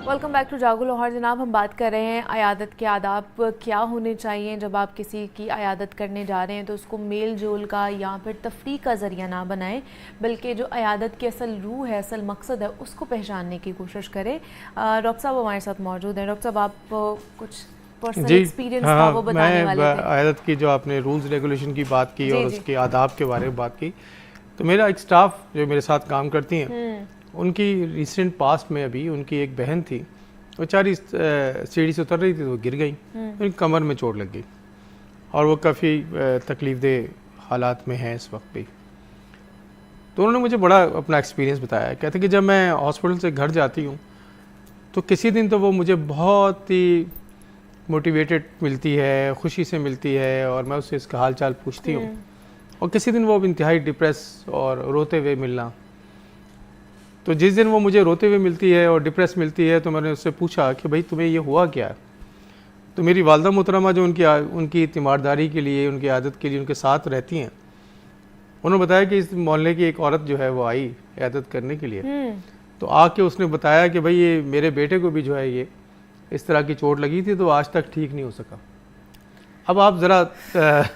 Welcome back to जागो लाहौर। जनाब, हम बात कर रहे हैं अयादत के आदाब क्या होने चाहिए। जब आप किसी की अयादत करने जा रहे हैं तो उसको मेल जोल का या फिर तफरीक का ज़रिया ना बनाएं, बल्कि जो अयादत की असल रूह है, असल मकसद है, उसको पहचानने की कोशिश करें। डॉक्टर साहब हमारे साथ मौजूद हैं। डॉक्टर साहब, आप कुछ पर्सनल एक्सपीरियंस था वो बताने वाले थे। अयादत की जो आपने रूल्स रेगुलेशन की बात की और उसके आदाब के बारे में बात की, तो मेरा एक स्टाफ जो मेरे साथ काम करती हैं, उनकी रिसेंट पास्ट में अभी उनकी एक बहन थी, बेचारी सीढ़ी से उतर रही थी तो वो गिर गई, उनकी कमर में चोट लग गई और वो काफ़ी तकलीफ दे हालात में हैं इस वक्त भी। तो उन्होंने मुझे बड़ा अपना एक्सपीरियंस बताया। कहते कि जब मैं हॉस्पिटल से घर जाती हूँ तो किसी दिन तो वो मुझे बहुत ही मोटिवेटेड मिलती है, खुशी से मिलती है और मैं उससे इसका हाल चाल पूछती हूँ, और किसी दिन वो इंतहाई डिप्रेस और रोते हुए मिलना। तो जिस दिन वो मुझे रोते हुए मिलती है और डिप्रेस मिलती है तो मैंने उससे पूछा कि भाई तुम्हें ये हुआ क्या है। तो मेरी वालदा मोहतरमा जो उनकी तीमारदारी के लिए, उनकी आदत के लिए उनके साथ रहती हैं, उन्होंने बताया कि इस मोहल्ले की एक औरत जो है वो आई आदत करने के लिए। तो आके उसने बताया कि भाई ये मेरे बेटे को भी जो है ये इस तरह की चोट लगी थी तो आज तक ठीक नहीं हो सका। अब आप ज़रा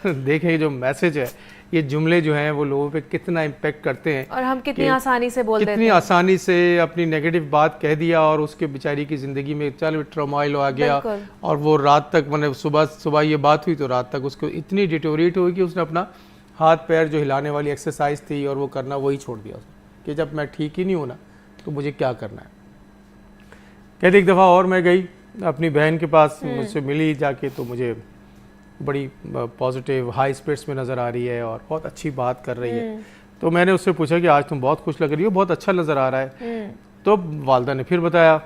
देखें जो मैसेज है, ये जुमले जो हैं वो लोगों पे कितना इम्पेक्ट करते हैं और हम कितनी आसानी से बोल देते हैं, कितनी आसानी से अपनी नेगेटिव बात कह दिया और उसके बेचारी की ज़िंदगी में चल ट्रॉमाइल आ गया और वो रात तक, मैंने सुबह ये बात हुई तो रात तक उसको इतनी डिटोरेट हुई कि उसने अपना हाथ पैर जो हिलाने वाली एक्सरसाइज थी और वो करना वही छोड़ दिया उसने कि जब मैं ठीक ही नहीं हूँ ना तो मुझे क्या करना है। कहते एक दफ़ा और मैं गई अपनी बहन के पास, मुझसे मिली जाके तो मुझे बड़ी पॉजिटिव हाई स्पिरिट्स में नज़र आ रही है और बहुत अच्छी बात कर रही है। तो मैंने उससे पूछा कि आज तुम बहुत खुश लग रही हो, बहुत अच्छा नज़र आ रहा है। तो वालदा ने फिर बताया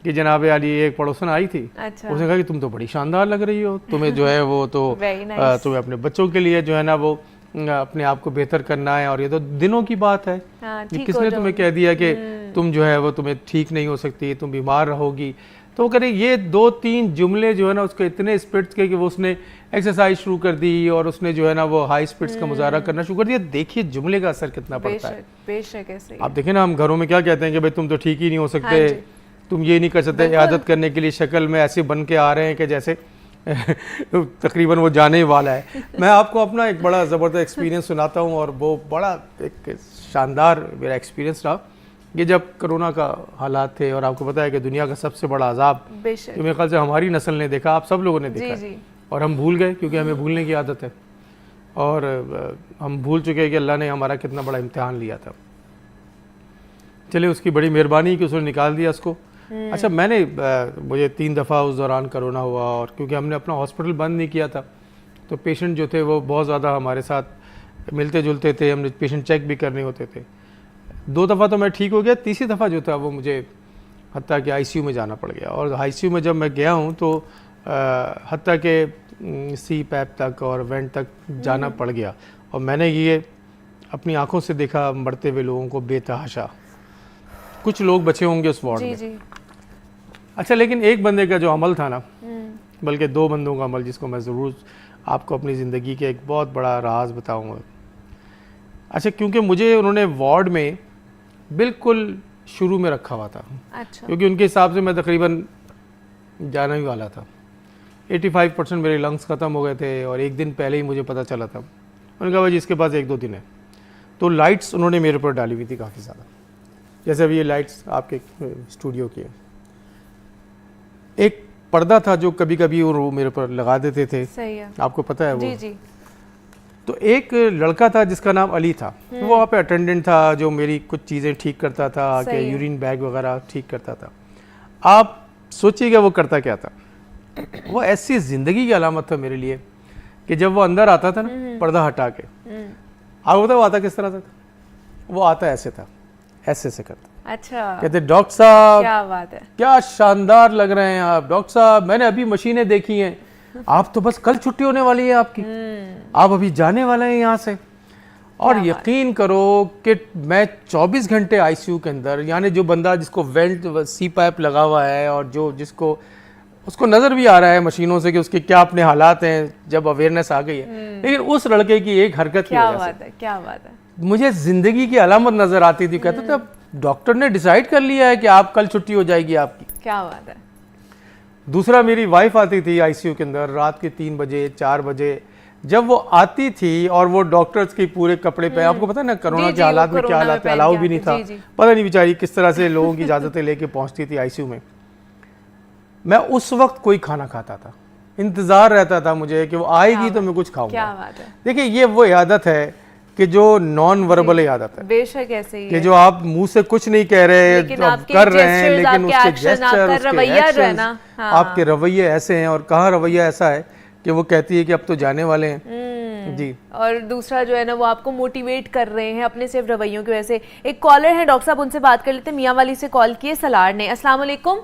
कि जनाब अली एक पड़ोसन आई थी, उसने कहा कि तुम तो बड़ी शानदार लग रही हो, तुम्हें जो है वो तो तुम्हें अपने बच्चों के लिए जो है ना वो अपने आप को बेहतर करना है और ये तो दिनों की बात है। किसने तुम्हें कह दिया कि तुम जो है वो तुम्हें ठीक नहीं हो सकती, तुम बीमार रहोगी। तो वो करें ये 2-3 जुमले जो है ना उसके इतने स्पिरिट्स के कि वो उसने एक्सरसाइज शुरू कर दी और उसने जो है ना वो हाई स्पिरिट्स का मुजाहरा करना शुरू कर दिया। देखिए जुमले का असर कितना पड़ता है। बेशक ऐसे ही। आप देखें ना, हम घरों में क्या कहते हैं कि भाई तुम तो ठीक ही नहीं हो सकते, तुम ये नहीं कर सकते, आदत करने के लिए शक्ल में ऐसे बन के आ रहे हैं कि जैसे तकरीबन वो जाने ही वाला है। मैं आपको अपना एक बड़ा ज़बरदस्त एक्सपीरियंस सुनाता हूँ और वो बड़ा एक शानदार मेरा एक्सपीरियंस रहा। ये जब कोरोना का हालात थे और आपको पता है कि दुनिया का सबसे बड़ा अजाब जो मेरे ख्याल से हमारी नस्ल ने देखा, आप सब लोगों ने देखा और हम भूल गए क्योंकि हमें भूलने की आदत है और हम भूल चुके हैं कि अल्लाह ने हमारा कितना बड़ा इम्तिहान लिया था। चले उसकी बड़ी मेहरबानी कि उसने निकाल दिया उसको। अच्छा, मुझे 3 दफ़ा उस दौरान कोरोना हुआ और क्योंकि हमने अपना हॉस्पिटल बंद नहीं किया था तो पेशेंट जो थे वो बहुत ज़्यादा हमारे साथ मिलते जुलते थे, हमने पेशेंट चेक भी करने होते थे। 2 दफ़ा तो मैं ठीक हो गया, तीसरी दफ़ा जो था वो मुझे हत्ता कि आईसीयू में जाना पड़ गया और आईसीयू में जब मैं गया हूँ तो हत्ता के सी पैप तक और वेंट तक जाना पड़ गया और मैंने ये अपनी आंखों से देखा मरते हुए लोगों को बेतहाशा। कुछ लोग बचे होंगे उस वार्ड में। अच्छा, लेकिन एक बंदे का जो अमल था ना, बल्कि 2 बंदों का अमल जिसको मैं ज़रूर आपको अपनी ज़िंदगी के एक बहुत बड़ा राज बताऊँगा। अच्छा, क्योंकि मुझे उन्होंने वार्ड में बिल्कुल शुरू में रखा हुआ था। अच्छा। क्योंकि उनके हिसाब से मैं तकरीबन जाने ही वाला था। 85% मेरे लंग्स ख़त्म हो गए थे और एक दिन पहले ही मुझे पता चला था। उन्होंने कहा भाई इसके पास 1-2 दिन है। तो लाइट्स उन्होंने मेरे ऊपर डाली हुई थी काफ़ी ज़्यादा, जैसे अभी ये लाइट्स आपके स्टूडियो की है। एक पर्दा था जो कभी कभी वो मेरे ऊपर लगा देते थे। सही है, आपको पता है वो। जी। तो एक लड़का था जिसका नाम अली था, वो वहाँ पे अटेंडेंट था जो मेरी कुछ चीज़ें ठीक करता था, कि यूरिन बैग वगैरह ठीक करता था। आप सोचिएगा वो करता क्या था। वो ऐसी ज़िंदगी की अलामत था मेरे लिए कि जब वो अंदर आता था ना पर्दा हटा के, आपको पता वो आता किस तरह था? वो आता ऐसे था, ऐसे से करता। अच्छा। कहते डॉक्टर साहब क्या बात है, क्या शानदार लग रहे हैं आप डॉक्टर साहब, मैंने अभी मशीनें देखी हैं, आप तो बस कल छुट्टी होने वाली है आपकी, आप अभी जाने वाले हैं यहाँ से। और यकीन करो कि मैं 24 घंटे आईसीयू के अंदर, यानी जो बंदा जिसको वेंट सी पाइप लगा हुआ है और जो जिसको उसको नज़र भी आ रहा है मशीनों से कि उसके क्या अपने हालात हैं, जब अवेयरनेस आ गई है, लेकिन उस लड़के की एक हरकत की वजह से क्या बात है मुझे ज़िंदगी की अलामत नज़र आती थी। कहते थे अब डॉक्टर ने डिसाइड कर लिया है कि आप कल छुट्टी हो जाएगी आपकी। क्या बात है। दूसरा, मेरी वाइफ आती थी आईसीयू के अंदर रात के 3 बजे 4 बजे, जब वो आती थी और वो डॉक्टर्स के पूरे कपड़े पे, आपको पता है ना कोरोना के हालात में क्या हालात है, अलाउ भी नहीं था, पता नहीं बेचारी किस तरह से लोगों की इजाजतें लेके पहुंचती थी आईसीयू में। मैं उस वक्त कोई खाना खाता था, इंतजार रहता था मुझे कि वो आएगी तो मैं कुछ खाऊंगा। क्या बात है। देखिए ये वो आदत है कि जो नॉन वर्बल आदत है, बेशक ऐसे ही कि जो आप मुंह से कुछ नहीं कह रहे, आप कर रहे हैं, लेकिन उसके जेस्चर, रवैया जो है ना, आपके रवैये ऐसे हैं। और कहाँ रवैया ऐसा है कि वो कहती है कि अब तो जाने वाले हैं जी। और दूसरा जो है ना, वो आपको मोटिवेट कर रहे हैं अपने सिर्फ रवैयों की वजह से। एक कॉलर है डॉक्टर साहब, उनसे बात कर लेते हैं। मियाँ वाली से कॉल किए सलार ने। अस्सलाम वालेकुम।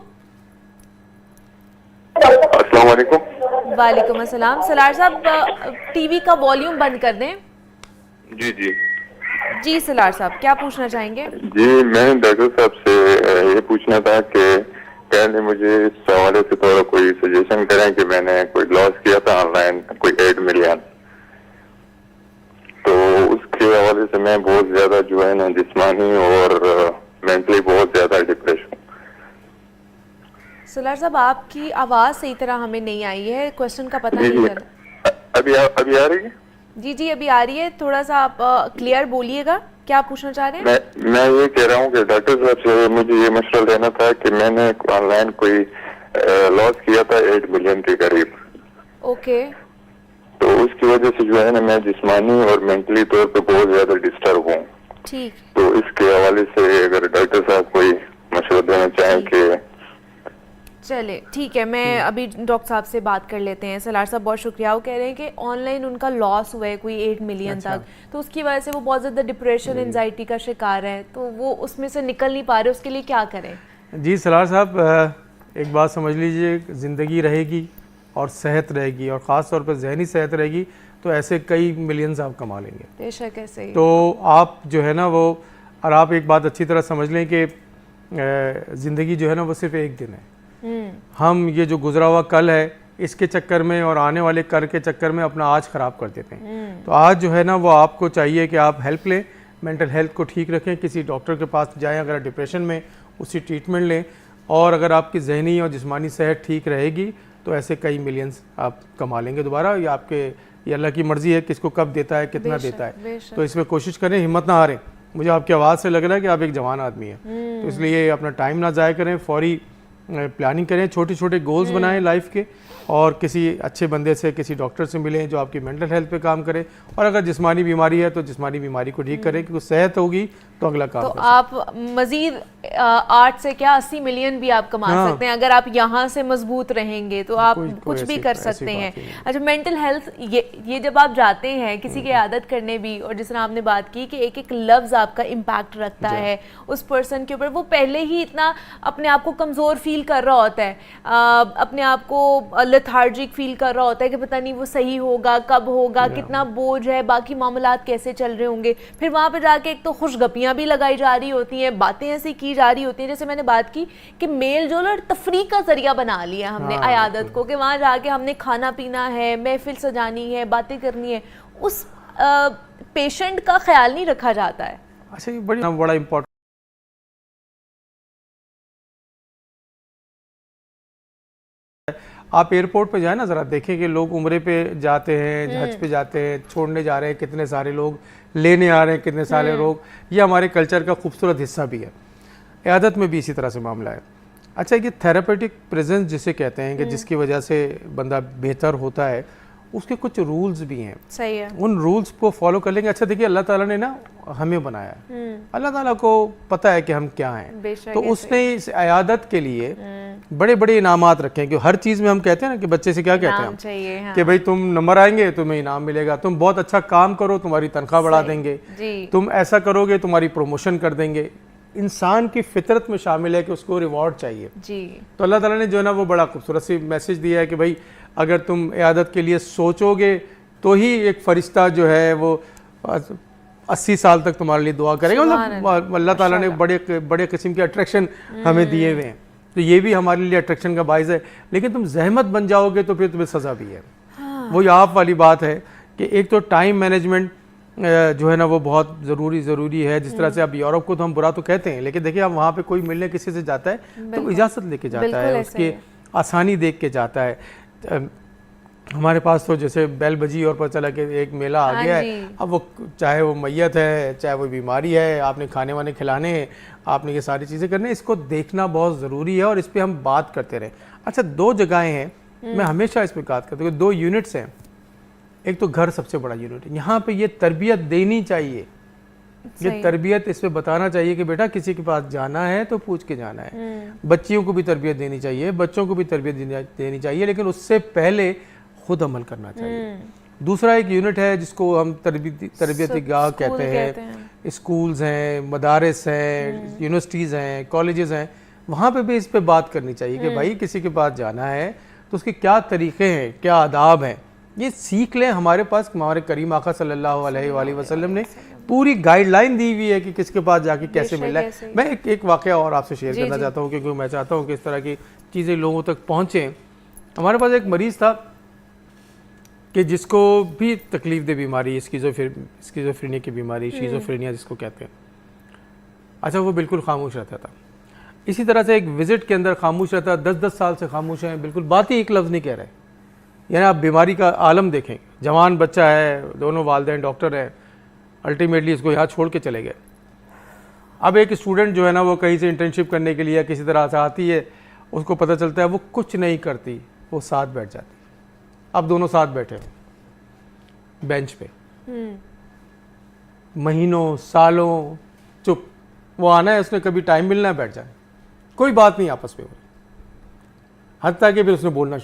अस्सलाम वालेकुम। वालेकुम अस्सलाम। सलार साहब टीवी का वॉल्यूम बंद कर दें। जी जी जी सलार साहब, क्या पूछना चाहेंगे? जी, मैंने डॉक्टर साहब से ये पूछना था कि पहले मुझे इस हवाले से थोड़ा कोई सजेशन करें कि मैंने कोई लॉस किया था ऑनलाइन, कोई 8 मिलियन, तो उसके हवाले से मैं बहुत ज्यादा जो है ना जिस्मानी और मेंटली बहुत ज्यादा डिप्रेशन। सलार साहब आपकी आवाज़ सही तरह हमें नहीं आई है, क्वेश्चन का पता नहीं चला। अभी आ रही है? जी जी अभी आ रही है, थोड़ा सा आप क्लियर बोलिएगा, क्या पूछना चाह रहे हैं? मैं ये कह रहा हूँ कि डॉक्टर साहब से मुझे ये मशवरा लेना था कि मैंने ऑनलाइन कोई लॉस किया था 8 मिलियन के करीब। ओके। तो उसकी वजह से जो है ना मैं जिस्मानी और मेंटली तौर पे बहुत ज्यादा डिस्टर्ब हूँ। ठीक। तो इसके हवाले से अगर डॉक्टर साहब कोई मशवरा देना चाहें कि। चले ठीक है, मैं अभी डॉक्टर साहब से बात कर लेते हैं। सलार साहब बहुत शुक्रिया। वो कह रहे हैं कि ऑनलाइन उनका लॉस हुआ है कोई 8 मिलियन तक, तो उसकी वजह से वो बहुत ज़्यादा डिप्रेशन एंजाइटी का शिकार है, तो वो उसमें से निकल नहीं पा रहे, उसके लिए क्या करें? जी सलार साहब, एक बात समझ लीजिए, ज़िंदगी रहेगी और सेहत रहेगी और ख़ास तौर पर जहनी सेहत रहेगी तो ऐसे कई मिलियंस आप कमा लेंगे। बेशक ऐसे ही। तो आप जो है ना वो, और आप एक बात अच्छी तरह समझ लें कि ज़िंदगी जो है ना वो सिर्फ एक दिन है। हम ये जो गुजरा हुआ कल है इसके चक्कर में और आने वाले कल के चक्कर में अपना आज ख़राब कर देते हैं। तो आज जो है ना वो आपको चाहिए कि आप हेल्प लें, मेंटल हेल्थ को ठीक रखें, किसी डॉक्टर के पास जाएं अगर डिप्रेशन में, उसकी ट्रीटमेंट लें, और अगर आपकी जहनी और जिस्मानी सेहत ठीक रहेगी तो ऐसे कई मिलियंस आप कमा लेंगे दोबारा। ये आपके, ये अल्लाह की मर्ज़ी है किसको कब देता है, कितना देता है। तो इसमें कोशिश करें, हिम्मत ना हारें। मुझे आपकी आवाज़ से लग रहा है कि आप एक जवान आदमी हैं, तो इसलिए अपना टाइम ना ज़ाया करें, फौरी प्लानिंग करें, छोटे छोटे गोल्स बनाएं लाइफ के, और किसी अच्छे बंदे से, किसी डॉक्टर से मिलें जो आपकी मेंटल हेल्थ पे काम करे, और अगर जिस्मानी बीमारी है तो जिस्मानी बीमारी को ठीक करें, क्योंकि सेहत होगी तो अगला काम। तो आप मजीद 8 से क्या 80 मिलियन भी आप कमा सकते हैं अगर आप यहाँ से मजबूत रहेंगे, तो आप कुछ भी कर सकते हैं। अच्छा, मेंटल हेल्थ, ये जब आप जाते हैं किसी की आदत करने भी, और जिस तरह आपने बात की कि एक एक लफ्ज़ आपका इम्पैक्ट रखता है उस पर्सन के ऊपर, वो पहले ही इतना अपने आप को कमज़ोर फील कर रहा होता है, अपने आप को लेथार्जिक फील कर रहा होता है कि पता नहीं वो सही होगा, कब होगा, कितना बोझ है, बाकी मामलात कैसे चल रहे होंगे। फिर वहाँ पे जाके एक तो खुशगपियाँ भी लगाई जा रही होती हैं, बातें ऐसी की जा रही होती हैं, जैसे मैंने बात की कि मेल जोल और तफरी का जरिया बना लिया हमने अयादत को, कि वहाँ जाके हमने खाना पीना है, महफिल सजानी है, बातें करनी है, उस पेशेंट का ख्याल नहीं रखा जाता है। अच्छा, ये बड़ा इम्पोर्टेंट। आप एयरपोर्ट पे जाए ना, ज़रा देखें कि लोग उम्रे पे जाते हैं, हज पे जाते हैं, छोड़ने जा रहे हैं कितने सारे लोग, लेने आ रहे हैं कितने सारे लोग। ये हमारे कल्चर का खूबसूरत हिस्सा भी है। इयादत में भी इसी तरह से मामला है। अच्छा, ये थेरापेटिक प्रेजेंस जिसे कहते हैं कि जिसकी वजह से बंदा बेहतर होता है, उसके कुछ रूल्स भी हैं। सही है। उन रूल्स को फॉलो कर लेंगे। अच्छा देखिए, अल्लाह ताला ने ना हमें बनाया है, अल्लाह ताला को पता है कि हम क्या हैं, तो उसने इस इयादत के लिए बड़े बड़े इनामात रखे हैं। कि हर चीज़ में हम कहते हैं ना कि बच्चे से क्या कहते हैं हम, कि भाई तुम नंबर आएंगे तुम्हें इनाम मिलेगा, तुम बहुत अच्छा काम करो तुम्हारी तनख्वाह बढ़ा देंगे, तुम ऐसा करोगे तुम्हारी प्रमोशन कर देंगे। इंसान की फितरत में शामिल है कि उसको रिवॉर्ड चाहिए जी। तो अल्लाह ताला ने जो है ना वो बड़ा खूबसूरत सी मैसेज दिया है कि भाई अगर तुम इयादत के लिए सोचोगे तो ही एक फरिश्ता जो है वो 80 साल तक तुम्हारे लिए दुआ करेगा। मतलब अल्लाह ताला ने बड़े बड़े किस्म के अट्रैक्शन हमें दिए हुए हैं, तो ये भी हमारे लिए अट्रैक्शन का बाइस है। लेकिन तुम जहमत बन जाओगे तो फिर तुम्हें सज़ा भी है। वो आप वाली बात है कि एक तो टाइम मैनेजमेंट, जो है ना वो बहुत ज़रूरी है। जिस तरह से अब यूरोप को तो हम बुरा तो कहते हैं, लेकिन देखिए अब वहाँ पे कोई मिलने किसी से जाता है तो इजाज़त लेके जाता है, उसकी आसानी देख के जाता है। हमारे पास तो जैसे बैल बजी और पता चला कि एक मेला आ गया है, अब वो चाहे वो मैयत है चाहे वो बीमारी है, आपने खाने वाने खिलाने हैं, आपने ये सारी चीज़ें करनी, इसको देखना बहुत ज़रूरी है और इस पर हम बात करते रहें। अच्छा, 2 जगहें हैं, मैं हमेशा इस पर बात करता हूँ, 2 यूनिट्स हैं। एक तो घर सबसे बड़ा यूनिट है, यहाँ पे ये तरबियत देनी चाहिए, ये तरबियत इस पे बताना चाहिए कि बेटा किसी के पास जाना है तो पूछ के जाना है। बच्चियों को भी तरबियत देनी चाहिए, बच्चों को भी तरबियत देनी चाहिए, लेकिन उससे पहले खुद अमल करना चाहिए। दूसरा एक यूनिट है जिसको हम तरबियती गाह कहते हैं। स्कूल्स हैं, मदारिस हैं, यूनिवर्सिटीज़ हैं, कॉलेजेस हैं, वहाँ पे भी इस पे बात करनी चाहिए कि भाई किसी के पास जाना है तो उसके क्या तरीक़े हैं, क्या आदाब हैं, ये सीख लें। हमारे पास हमारे करीम आका सल्लल्लाहु अलैहि वसल्लम ने पूरी गाइडलाइन दी हुई है कि किसके पास जाके कैसे मिलना है। मैं एक वाक़या और आपसे शेयर करना चाहता हूँ, क्योंकि मैं चाहता हूँ कि इस तरह की चीज़ें लोगों तक पहुँचें। हमारे पास एक मरीज़ था कि जिसको भी तकलीफ दे बीमारी, स्किज़ोफ्रेनिया की बीमारी, शिज़ोफ्रेनिया जिसको कहते हैं। अच्छा, वो बिल्कुल खामोश रहता था। इसी तरह से एक विज़िट के अंदर खामोश रहता, 10-10 साल से खामोश है, बिल्कुल बात ही एक लफ्ज़ नहीं कह रहे। यानी आप बीमारी का आलम देखें, जवान बच्चा है, दोनों वालिदैन डॉक्टर है, अल्टीमेटली इसको यहाँ छोड़ के चले गए। अब एक स्टूडेंट जो है ना वो कहीं से इंटर्नशिप करने के लिए किसी तरह से आती है, उसको पता चलता है वो कुछ नहीं करती, वो साथ बैठ जाती। अब दोनों साथ बैठे बेंच पे, महीनों सालों चुप। वो आना है, उसने कभी टाइम मिलना है बैठ जाए, कोई बात नहीं आपस में हुई, हत्ता कि फिर उसने बोलना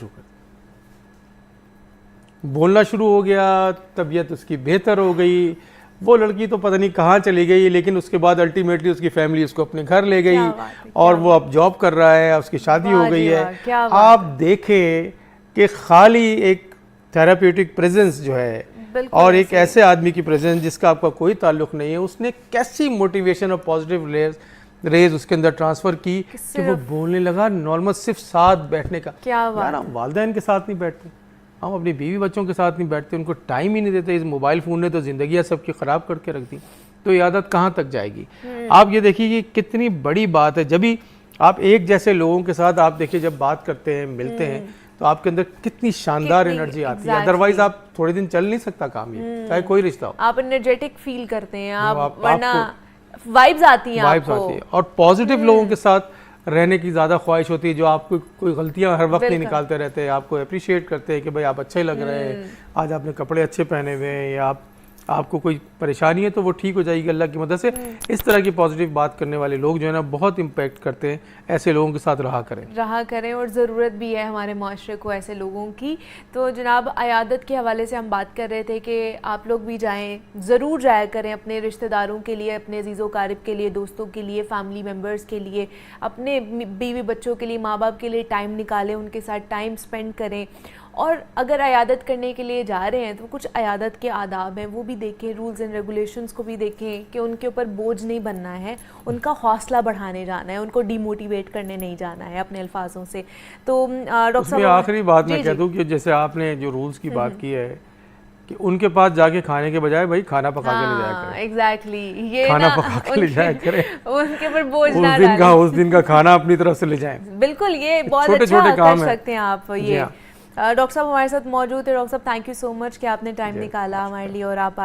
शुरू हो गया, तबीयत उसकी बेहतर हो गई। वो लड़की तो पता नहीं कहाँ चली गई, लेकिन उसके बाद अल्टीमेटली उसकी फैमिली उसको अपने घर ले गई और वो अब जॉब कर रहा है, उसकी शादी हो गई है। आप देखें कि खाली एक थेराप्यूटिक प्रेजेंस जो है और एक ऐसे आदमी की प्रेजेंस जिसका आपका कोई ताल्लुक नहीं है, उसने कैसी मोटिवेशन और पॉजिटिव रेज उसके अंदर ट्रांसफ़र की कि वो बोलने लगा नॉर्मल सिर्फ साथ बैठने का। यार हम वालिदैन के साथ नहीं बैठते, हम अपनी बीवी बच्चों के साथ नहीं बैठते, उनको टाइम ही नहीं देते। इस मोबाइल फ़ोन ने तो ज़िंदगियाँ सबकी ख़राब करके रख दी, तो ये आदत कहाँ तक जाएगी। आप ये देखिए कि कितनी बड़ी बात है, जब भी आप एक जैसे लोगों के साथ आप देखिए जब बात करते हैं, मिलते हैं, तो आपके अंदर कितनी शानदार एनर्जी आती है। अदरवाइज आप थोड़े दिन चल नहीं सकता काम, ये चाहे कोई रिश्ता हो, आप एनर्जेटिक फील करते हैं, आप वरना वाइब्स आती हैं आपको। और पॉजिटिव लोगों के साथ रहने की ज़्यादा ख्वाहिश होती है, जो आपको कोई गलतियां हर वक्त नहीं निकालते रहते हैं, आपको अप्रिशिएट करते हैं कि भाई आप अच्छे लग रहे हैं, आज आपने कपड़े अच्छे पहने हुए हैं, या आपको कोई परेशानी है तो वो ठीक हो जाएगी अल्लाह की मदद से। इस तरह की पॉजिटिव बात करने वाले लोग जो है ना बहुत इम्पैक्ट करते हैं। ऐसे लोगों के साथ रहा करें और ज़रूरत भी है हमारे माशरे को ऐसे लोगों की। तो जनाब, अयादत के हवाले से हम बात कर रहे थे कि आप लोग भी जाएं, ज़रूर जाया करें, अपने रिश्तेदारों के लिए, अपने अजीज़ो क़ारिब के लिए, दोस्तों के लिए, फैमिली मेम्बर्स के लिए, अपने बीवी बच्चों के लिए, माँ बाप के लिए टाइम निकालें, उनके साथ टाइम स्पेंड करें। और अगर अयादत करने के लिए जा रहे हैं तो कुछ अयादत के आदाब हैं वो भी देखें, रूल्स एंड रेगुलेशंस को भी देखें कि उनके ऊपर बोझ नहीं बनना है, उनका हौसला बढ़ाने जाना है, उनको डिमोटिवेट करने नहीं जाना है अपने अल्फाजों से। तो डॉक्टर साहब, आखिरी बात मैं कह दूं कि जैसे आपने जो रूल्स की बात की है कि उनके पास जाके खाने के बजाय भाई खाना पका के ले जाया करें। एग्जैक्टली, ये खाना पका के ले जाया करें, उनके ऊपर बोझ ना डालें, उस दिन का खाना अपनी तरफ से ले जाएं। बिल्कुल, ये बहुत अच्छा कर सकते हैं आप। ये डॉक्टर साहब हमारे साथ मौजूद है। डॉक्टर साहब, थैंक यू सो मच कि आपने टाइम निकाला हमारे लिए और आप